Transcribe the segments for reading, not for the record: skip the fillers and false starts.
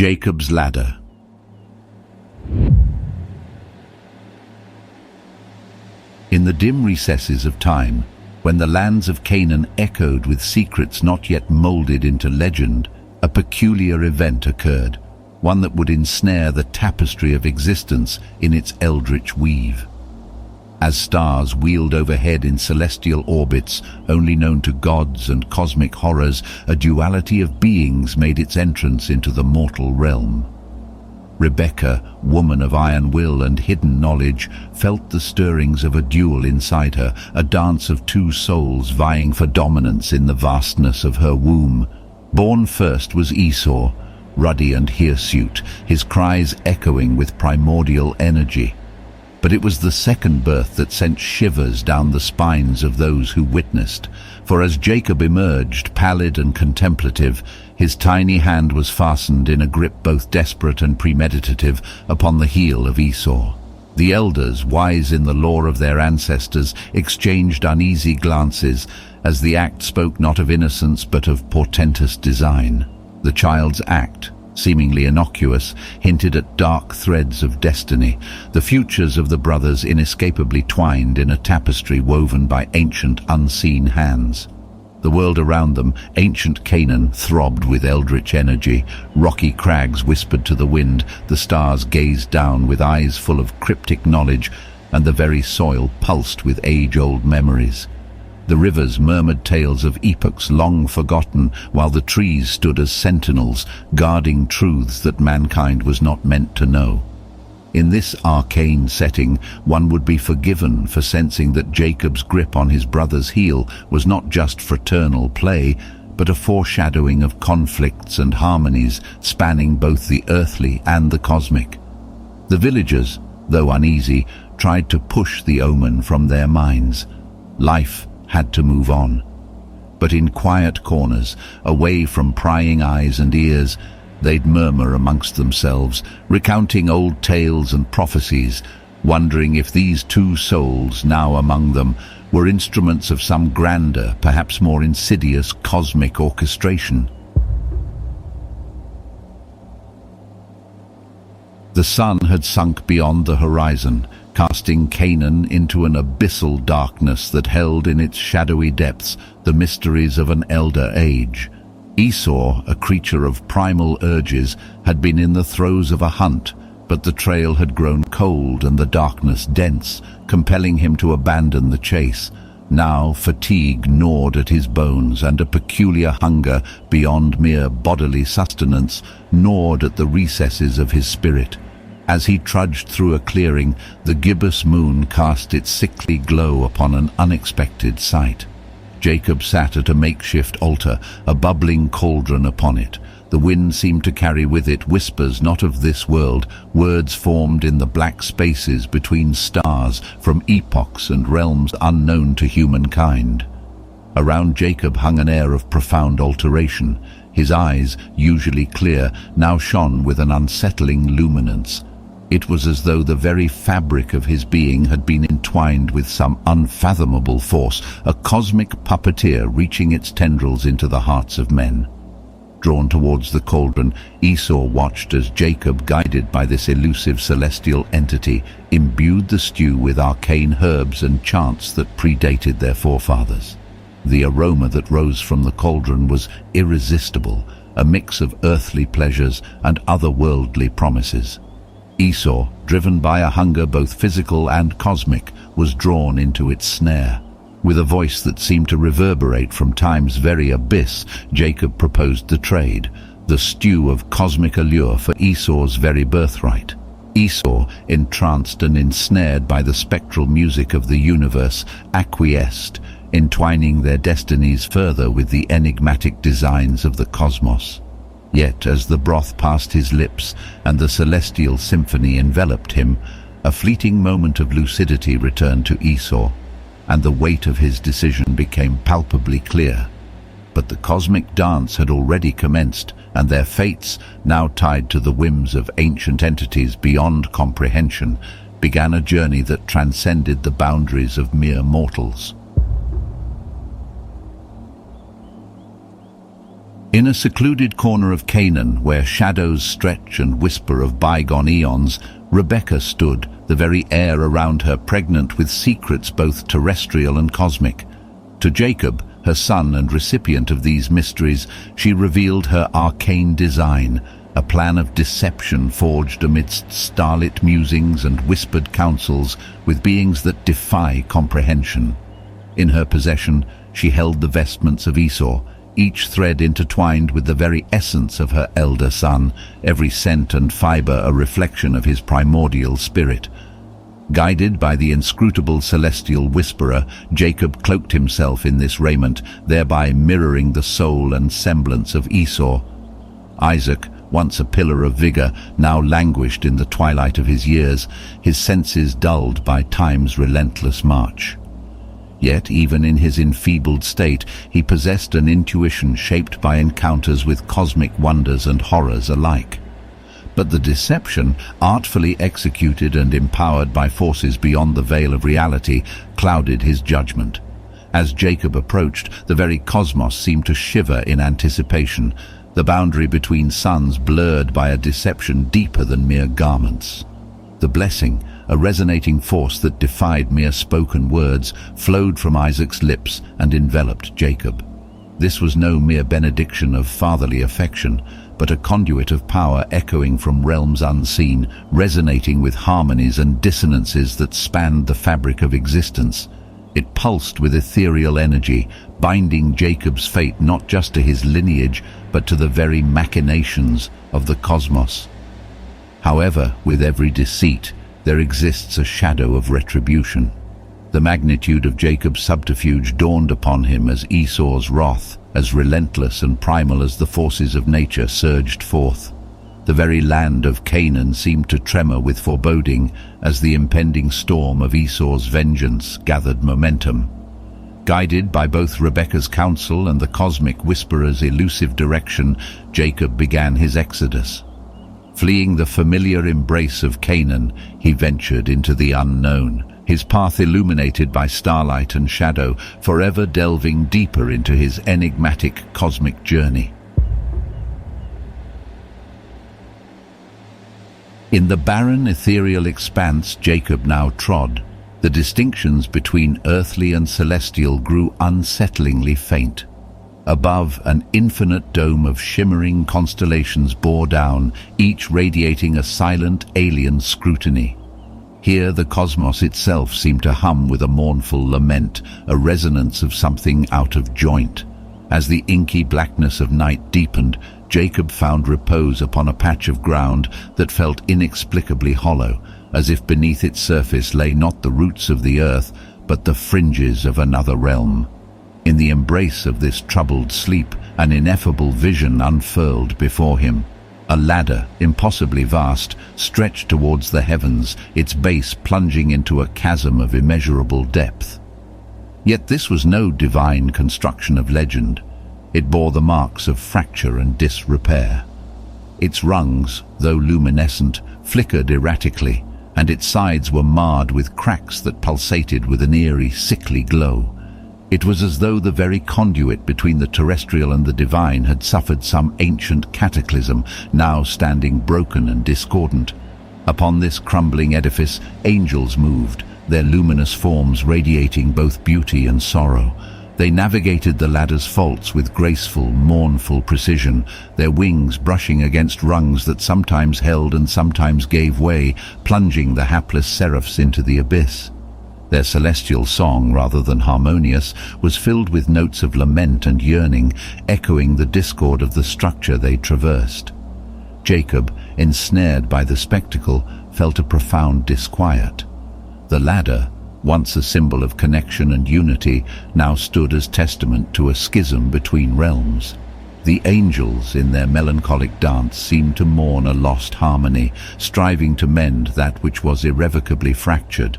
Jacob's Ladder. In the dim recesses of time, when the lands of Canaan echoed with secrets not yet molded into legend, a peculiar event occurred, one that would ensnare the tapestry of existence in its eldritch weave. As stars wheeled overhead in celestial orbits only known to gods and cosmic horrors, a duality of beings made its entrance into the mortal realm. Rebecca, woman of iron will and hidden knowledge, felt the stirrings of a duel inside her, a dance of two souls vying for dominance in the vastness of her womb. Born first was Esau, ruddy and hirsute, his cries echoing with primordial energy. But it was the second birth that sent shivers down the spines of those who witnessed, for as Jacob emerged, pallid and contemplative, his tiny hand was fastened in a grip both desperate and premeditative upon the heel of Esau. The elders, wise in the lore of their ancestors, exchanged uneasy glances, as the act spoke not of innocence but of portentous design. The child's act, seemingly innocuous, hinted at dark threads of destiny, the futures of the brothers inescapably twined in a tapestry woven by ancient, unseen hands. The world around them, ancient Canaan, throbbed with eldritch energy. Rocky crags whispered to the wind, the stars gazed down with eyes full of cryptic knowledge, and the very soil pulsed with age-old memories. The rivers murmured tales of epochs long forgotten, while the trees stood as sentinels, guarding truths that mankind was not meant to know. In this arcane setting, one would be forgiven for sensing that Jacob's grip on his brother's heel was not just fraternal play, but a foreshadowing of conflicts and harmonies spanning both the earthly and the cosmic. The villagers, though uneasy, tried to push the omen from their minds. Life had to move on. But in quiet corners, away from prying eyes and ears, they'd murmur amongst themselves, recounting old tales and prophecies, wondering if these two souls now among them were instruments of some grander, perhaps more insidious cosmic orchestration. The sun had sunk beyond the horizon, casting Canaan into an abyssal darkness that held in its shadowy depths the mysteries of an elder age. Esau, a creature of primal urges, had been in the throes of a hunt, but the trail had grown cold and the darkness dense, compelling him to abandon the chase. Now fatigue gnawed at his bones, and a peculiar hunger beyond mere bodily sustenance gnawed at the recesses of his spirit. As he trudged through a clearing, the gibbous moon cast its sickly glow upon an unexpected sight. Jacob sat at a makeshift altar, a bubbling cauldron upon it. The wind seemed to carry with it whispers not of this world, words formed in the black spaces between stars from epochs and realms unknown to humankind. Around Jacob hung an air of profound alteration. His eyes, usually clear, now shone with an unsettling luminance. It was as though the very fabric of his being had been entwined with some unfathomable force, a cosmic puppeteer reaching its tendrils into the hearts of men. Drawn towards the cauldron, Esau watched as Jacob, guided by this elusive celestial entity, imbued the stew with arcane herbs and chants that predated their forefathers. The aroma that rose from the cauldron was irresistible, a mix of earthly pleasures and otherworldly promises. Esau, driven by a hunger both physical and cosmic, was drawn into its snare. With a voice that seemed to reverberate from time's very abyss, Jacob proposed the trade, the stew of cosmic allure for Esau's very birthright. Esau, entranced and ensnared by the spectral music of the universe, acquiesced, entwining their destinies further with the enigmatic designs of the cosmos. Yet as the broth passed his lips and the celestial symphony enveloped him, a fleeting moment of lucidity returned to Esau, and the weight of his decision became palpably clear. But the cosmic dance had already commenced, and their fates, now tied to the whims of ancient entities beyond comprehension, began a journey that transcended the boundaries of mere mortals. In a secluded corner of Canaan, where shadows stretch and whisper of bygone eons, Rebecca stood, the very air around her pregnant with secrets both terrestrial and cosmic. To Jacob, her son and recipient of these mysteries, she revealed her arcane design, a plan of deception forged amidst starlit musings and whispered counsels with beings that defy comprehension. In her possession, she held the vestments of Esau, each thread intertwined with the very essence of her elder son, every scent and fibre a reflection of his primordial spirit. Guided by the inscrutable celestial whisperer, Jacob cloaked himself in this raiment, thereby mirroring the soul and semblance of Esau. Isaac, once a pillar of vigour, now languished in the twilight of his years, his senses dulled by time's relentless march. Yet, even in his enfeebled state, he possessed an intuition shaped by encounters with cosmic wonders and horrors alike. But the deception, artfully executed and empowered by forces beyond the veil of reality, clouded his judgment. As Jacob approached, the very cosmos seemed to shiver in anticipation, the boundary between suns blurred by a deception deeper than mere garments. The blessing, a resonating force that defied mere spoken words, flowed from Isaac's lips and enveloped Jacob. This was no mere benediction of fatherly affection, but a conduit of power echoing from realms unseen, resonating with harmonies and dissonances that spanned the fabric of existence. It pulsed with ethereal energy, binding Jacob's fate not just to his lineage, but to the very machinations of the cosmos. However, with every deceit, there exists a shadow of retribution. The magnitude of Jacob's subterfuge dawned upon him as Esau's wrath, as relentless and primal as the forces of nature, surged forth. The very land of Canaan seemed to tremor with foreboding as the impending storm of Esau's vengeance gathered momentum. Guided by both Rebekah's counsel and the cosmic whisperer's elusive direction, Jacob began his exodus. Fleeing the familiar embrace of Canaan, he ventured into the unknown, his path illuminated by starlight and shadow, forever delving deeper into his enigmatic cosmic journey. In the barren, ethereal expanse Jacob now trod, the distinctions between earthly and celestial grew unsettlingly faint. Above, an infinite dome of shimmering constellations bore down, each radiating a silent, alien scrutiny. Here the cosmos itself seemed to hum with a mournful lament, a resonance of something out of joint. As the inky blackness of night deepened, Jacob found repose upon a patch of ground that felt inexplicably hollow, as if beneath its surface lay not the roots of the earth, but the fringes of another realm. In the embrace of this troubled sleep, an ineffable vision unfurled before him. A ladder, impossibly vast, stretched towards the heavens, its base plunging into a chasm of immeasurable depth. Yet this was no divine construction of legend. It bore the marks of fracture and disrepair. Its rungs, though luminescent, flickered erratically, and its sides were marred with cracks that pulsated with an eerie, sickly glow. It was as though the very conduit between the terrestrial and the divine had suffered some ancient cataclysm, now standing broken and discordant. Upon this crumbling edifice, angels moved, their luminous forms radiating both beauty and sorrow. They navigated the ladder's faults with graceful, mournful precision, their wings brushing against rungs that sometimes held and sometimes gave way, plunging the hapless seraphs into the abyss. Their celestial song, rather than harmonious, was filled with notes of lament and yearning, echoing the discord of the structure they traversed. Jacob, ensnared by the spectacle, felt a profound disquiet. The ladder, once a symbol of connection and unity, now stood as testament to a schism between realms. The angels, in their melancholic dance, seemed to mourn a lost harmony, striving to mend that which was irrevocably fractured.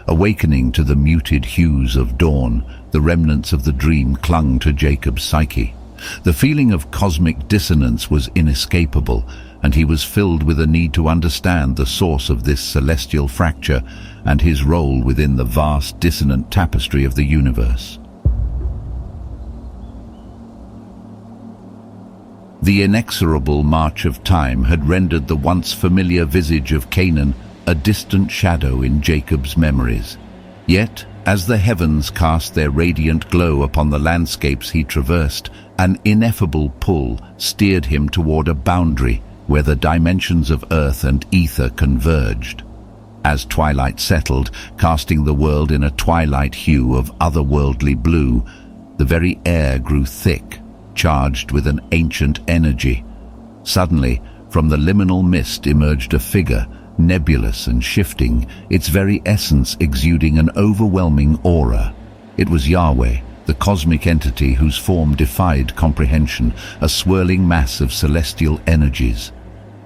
Awakening to the muted hues of dawn, the remnants of the dream clung to Jacob's psyche. The feeling of cosmic dissonance was inescapable, and he was filled with a need to understand the source of this celestial fracture and his role within the vast dissonant tapestry of the universe. The inexorable march of time had rendered the once familiar visage of Canaan a distant shadow in Jacob's memories. Yet, as the heavens cast their radiant glow upon the landscapes he traversed, an ineffable pull steered him toward a boundary where the dimensions of earth and ether converged. As twilight settled, casting the world in a twilight hue of otherworldly blue, the very air grew thick, charged with an ancient energy. Suddenly, from the liminal mist emerged a figure, nebulous and shifting, its very essence exuding an overwhelming aura. It was Yahweh, the cosmic entity whose form defied comprehension, a swirling mass of celestial energies.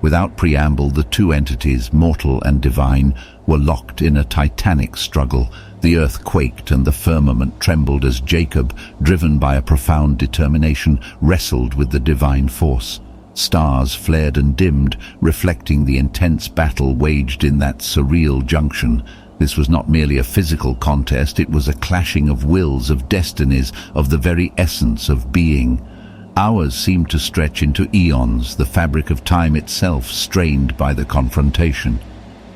Without preamble, the two entities, mortal and divine, were locked in a titanic struggle. The earth quaked and the firmament trembled as Jacob, driven by a profound determination, wrestled with the divine force. Stars flared and dimmed, reflecting the intense battle waged in that surreal junction. This was not merely a physical contest, it was a clashing of wills, of destinies, of the very essence of being. Hours seemed to stretch into eons, the fabric of time itself strained by the confrontation.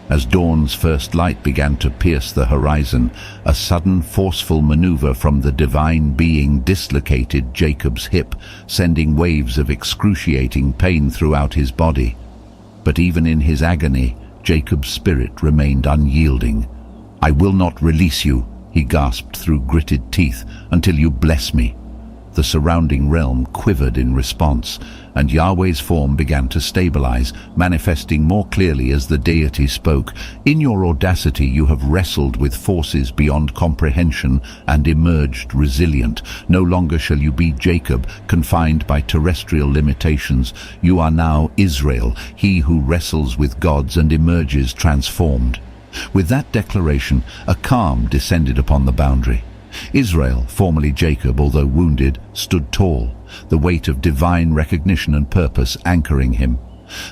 As dawn's first light began to pierce the horizon, a sudden forceful maneuver from the divine being dislocated Jacob's hip, sending waves of excruciating pain throughout his body. But even in his agony, Jacob's spirit remained unyielding. "I will not release you," he gasped through gritted teeth, "until you bless me." The surrounding realm quivered in response, and Yahweh's form began to stabilize, manifesting more clearly as the deity spoke. "In your audacity you have wrestled with forces beyond comprehension and emerged resilient. No longer shall you be Jacob, confined by terrestrial limitations. You are now Israel, he who wrestles with gods and emerges transformed." With that declaration, a calm descended upon the boundary. Israel, formerly Jacob, although wounded, stood tall, the weight of divine recognition and purpose anchoring him.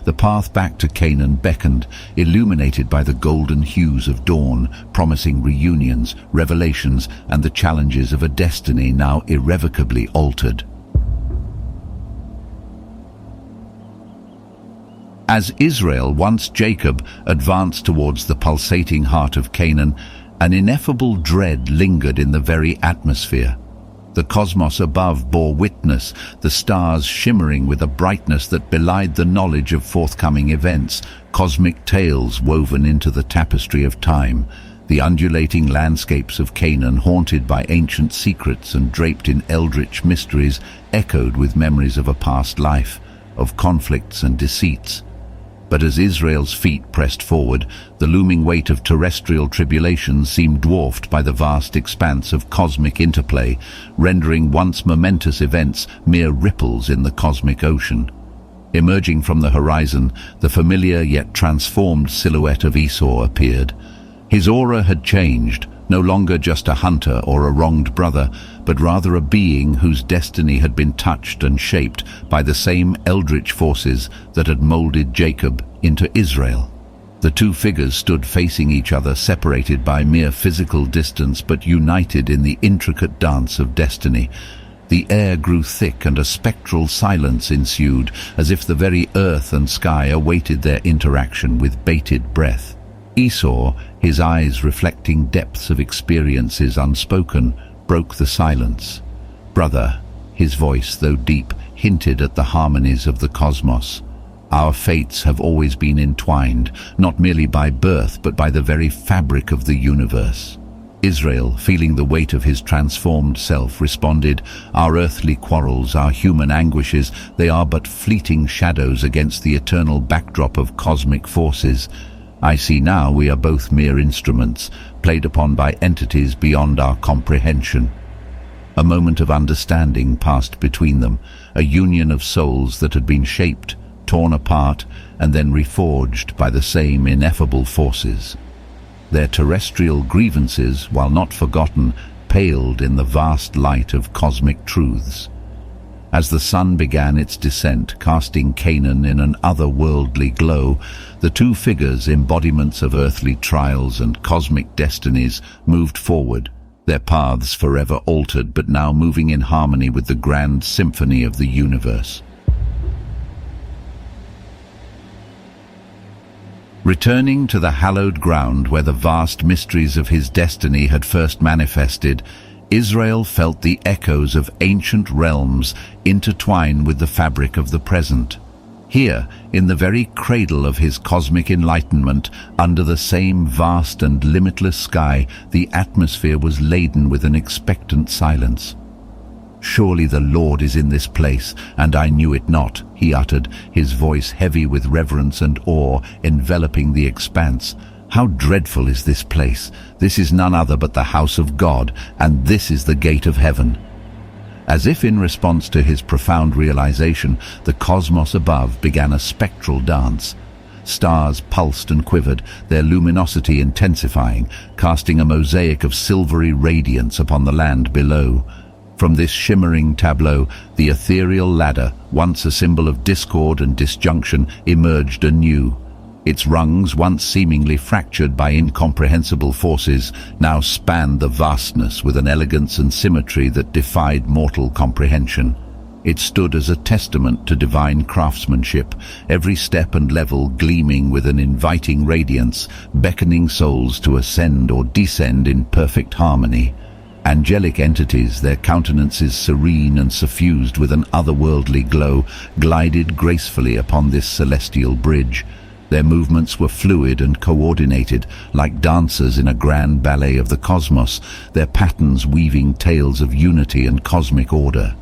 The path back to Canaan beckoned, illuminated by the golden hues of dawn, promising reunions, revelations, and the challenges of a destiny now irrevocably altered. As Israel, once Jacob, advanced towards the pulsating heart of Canaan, an ineffable dread lingered in the very atmosphere. The cosmos above bore witness, the stars shimmering with a brightness that belied the knowledge of forthcoming events, cosmic tales woven into the tapestry of time. The undulating landscapes of Canaan, haunted by ancient secrets and draped in eldritch mysteries, echoed with memories of a past life, of conflicts and deceits. But as Israel's feet pressed forward, the looming weight of terrestrial tribulations seemed dwarfed by the vast expanse of cosmic interplay, rendering once momentous events mere ripples in the cosmic ocean. Emerging from the horizon, the familiar yet transformed silhouette of Esau appeared. His aura had changed, no longer just a hunter or a wronged brother, but rather a being whose destiny had been touched and shaped by the same eldritch forces that had molded Jacob into Israel. The two figures stood facing each other, separated by mere physical distance but united in the intricate dance of destiny. The air grew thick and a spectral silence ensued, as if the very earth and sky awaited their interaction with bated breath. Esau, his eyes reflecting depths of experiences unspoken, broke the silence. "Brother," his voice, though deep, hinted at the harmonies of the cosmos. "Our fates have always been entwined, not merely by birth, but by the very fabric of the universe." Israel, feeling the weight of his transformed self, responded, "Our earthly quarrels, our human anguishes, they are but fleeting shadows against the eternal backdrop of cosmic forces. I see now we are both mere instruments, played upon by entities beyond our comprehension." A moment of understanding passed between them, a union of souls that had been shaped, torn apart, and then reforged by the same ineffable forces. Their terrestrial grievances, while not forgotten, paled in the vast light of cosmic truths. As the sun began its descent, casting Canaan in an otherworldly glow, the two figures, embodiments of earthly trials and cosmic destinies, moved forward, their paths forever altered but now moving in harmony with the grand symphony of the universe. Returning to the hallowed ground where the vast mysteries of his destiny had first manifested, Israel felt the echoes of ancient realms intertwine with the fabric of the present. Here, in the very cradle of his cosmic enlightenment, under the same vast and limitless sky, the atmosphere was laden with an expectant silence. "Surely the Lord is in this place, and I knew it not," he uttered, his voice heavy with reverence and awe, enveloping the expanse. "How dreadful is this place! This is none other but the house of God, and this is the gate of heaven." As if in response to his profound realization, the cosmos above began a spectral dance. Stars pulsed and quivered, their luminosity intensifying, casting a mosaic of silvery radiance upon the land below. From this shimmering tableau, the ethereal ladder, once a symbol of discord and disjunction, emerged anew. Its rungs, once seemingly fractured by incomprehensible forces, now spanned the vastness with an elegance and symmetry that defied mortal comprehension. It stood as a testament to divine craftsmanship, every step and level gleaming with an inviting radiance, beckoning souls to ascend or descend in perfect harmony. Angelic entities, their countenances serene and suffused with an otherworldly glow, glided gracefully upon this celestial bridge. Their movements were fluid and coordinated, like dancers in a grand ballet of the cosmos, their patterns weaving tales of unity and cosmic order.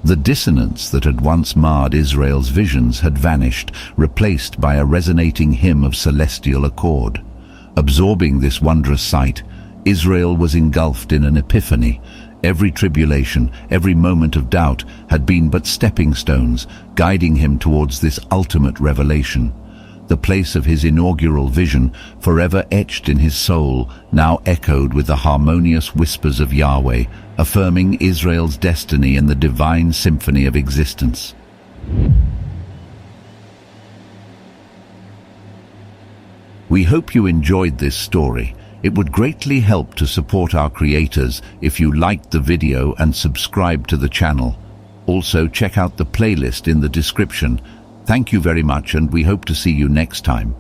The dissonance that had once marred Israel's visions had vanished, replaced by a resonating hymn of celestial accord. Absorbing this wondrous sight, Israel was engulfed in an epiphany. Every tribulation, every moment of doubt had been but stepping stones, guiding him towards this ultimate revelation. The place of his inaugural vision, forever etched in his soul, now echoed with the harmonious whispers of Yahweh, affirming Israel's destiny in the divine symphony of existence. We hope you enjoyed this story. It would greatly help to support our creators if you liked the video and subscribe to the channel. Also, check out the playlist in the description. Thank you very much, and we hope to see you next time.